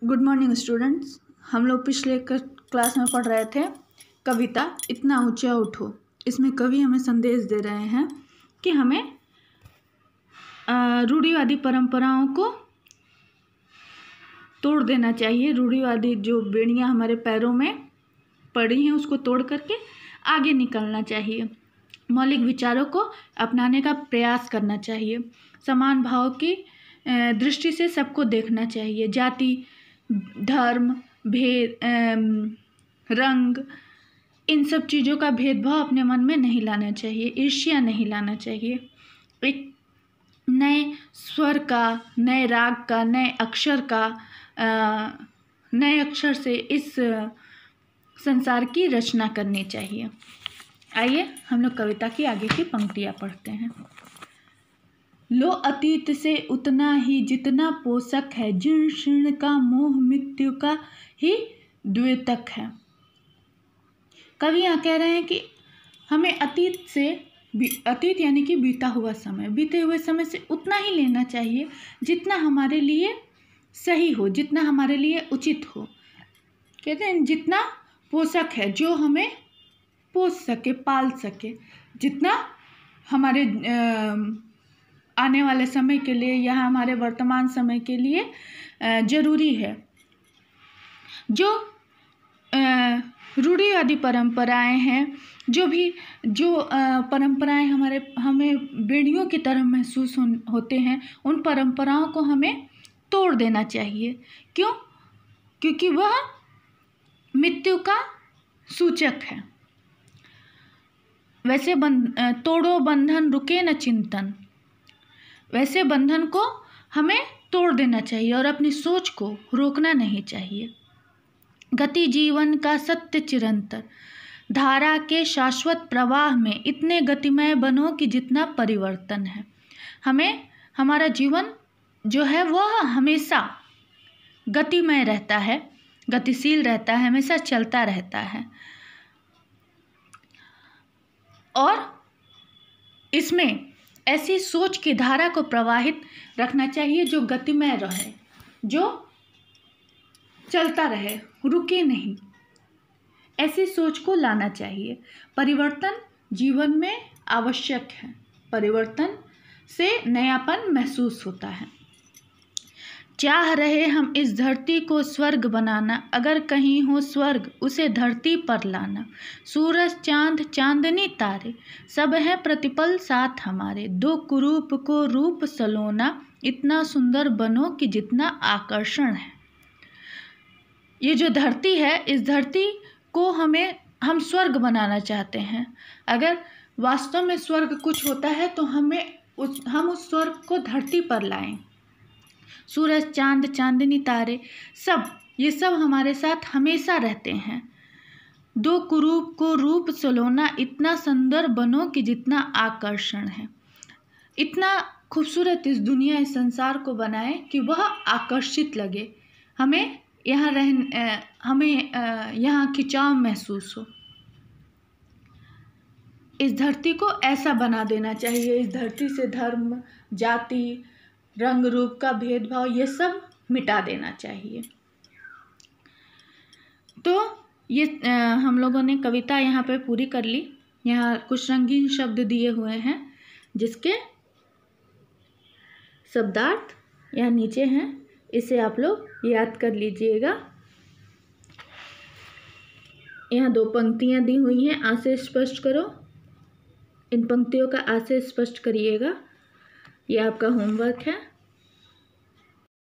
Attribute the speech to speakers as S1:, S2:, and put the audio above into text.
S1: Good morning students. हम लोग पिछले क्लास में पढ़ रहे थे कविता इतना ऊंचा उठो। इसमें कवि हमें संदेश दे रहे हैं कि हमें रूढ़िवादी परंपराओं को तोड़ देना चाहिए। रूढ़िवादी जो बेड़ियां हमारे पैरों में पड़ी हैं उसको तोड़ करके आगे निकलना चाहिए। मौलिक विचारों को अपनाने का प्रयास करना चाहिए। समान भाव की दृष्टि से सबको देखना चाहिए। जाति, धर्म, भेद, रंग, इन सब चीज़ों का भेदभाव अपने मन में नहीं लाना चाहिए। ईर्ष्या नहीं लाना चाहिए। एक नए स्वर का, नए राग का, नए अक्षर का, नए अक्षर से इस संसार की रचना करनी चाहिए। आइए हम लोग कविता की आगे की पंक्तियाँ पढ़ते हैं। लो अतीत से उतना ही जितना पोषक है, जीर्ण शीर्ण का मोह मृत्यु का ही द्योतक है। कवि यहाँ कह रहे हैं कि हमें अतीत यानी कि बीता हुआ समय, बीते हुए समय से उतना ही लेना चाहिए जितना हमारे लिए सही हो, जितना हमारे लिए उचित हो। कहते हैं जितना पोषक है, जो हमें पोष सके, पाल सके, जितना हमारे आने वाले समय के लिए या हमारे वर्तमान समय के लिए जरूरी है। जो रूढ़िवादी परंपराएं हैं, जो परंपराएं हमें बेड़ियों की तरह महसूस होते हैं, उन परंपराओं को हमें तोड़ देना चाहिए। क्यों? क्योंकि वह मृत्यु का सूचक है। वैसे तोड़ो बंधन रुके न चिंतन, वैसे बंधन को हमें तोड़ देना चाहिए और अपनी सोच को रोकना नहीं चाहिए। गति जीवन का सत्य चिरंतर, धारा के शाश्वत प्रवाह में इतने गतिमय बनो कि जितना परिवर्तन है। हमें हमारा जीवन जो है वह हमेशा गतिमय रहता है, गतिशील रहता है, हमेशा चलता रहता है। और इसमें ऐसी सोच की धारा को प्रवाहित रखना चाहिए जो गतिमय रहे, जो चलता रहे, रुके नहीं। ऐसी सोच को लाना चाहिए। परिवर्तन जीवन में आवश्यक है। परिवर्तन से नयापन महसूस होता है। चाह रहे हम इस धरती को स्वर्ग बनाना, अगर कहीं हो स्वर्ग उसे धरती पर लाना। सूरज चांद चांदनी तारे सब है प्रतिपल साथ हमारे। दो कुरूप को रूप सलोना, इतना सुंदर बनो कि जितना आकर्षण है। ये जो धरती है, इस धरती को हम स्वर्ग बनाना चाहते हैं। अगर वास्तव में स्वर्ग कुछ होता है तो हम उस स्वर्ग को धरती पर लाएं। सूरज चांद चांदनी तारे ये सब हमारे साथ हमेशा रहते हैं। दो कुरूप को रूप सलोना, इतना सुंदर बनो कि जितना आकर्षण है। इतना खूबसूरत इस दुनिया, इस संसार को बनाए कि वह आकर्षित लगे, हमें यहाँ खिंचाव महसूस हो। इस धरती को ऐसा बना देना चाहिए। इस धरती से धर्म, जाति, रंग रूप का भेदभाव ये सब मिटा देना चाहिए। तो ये हम लोगों ने कविता यहाँ पे पूरी कर ली। यहाँ कुछ रंगीन शब्द दिए हुए हैं जिसके शब्दार्थ यहाँ नीचे हैं, इसे आप लोग याद कर लीजिएगा। यहाँ 2 पंक्तियाँ दी हुई हैं, आशय स्पष्ट करो। इन पंक्तियों का आशय स्पष्ट करिएगा। ये आपका होमवर्क है।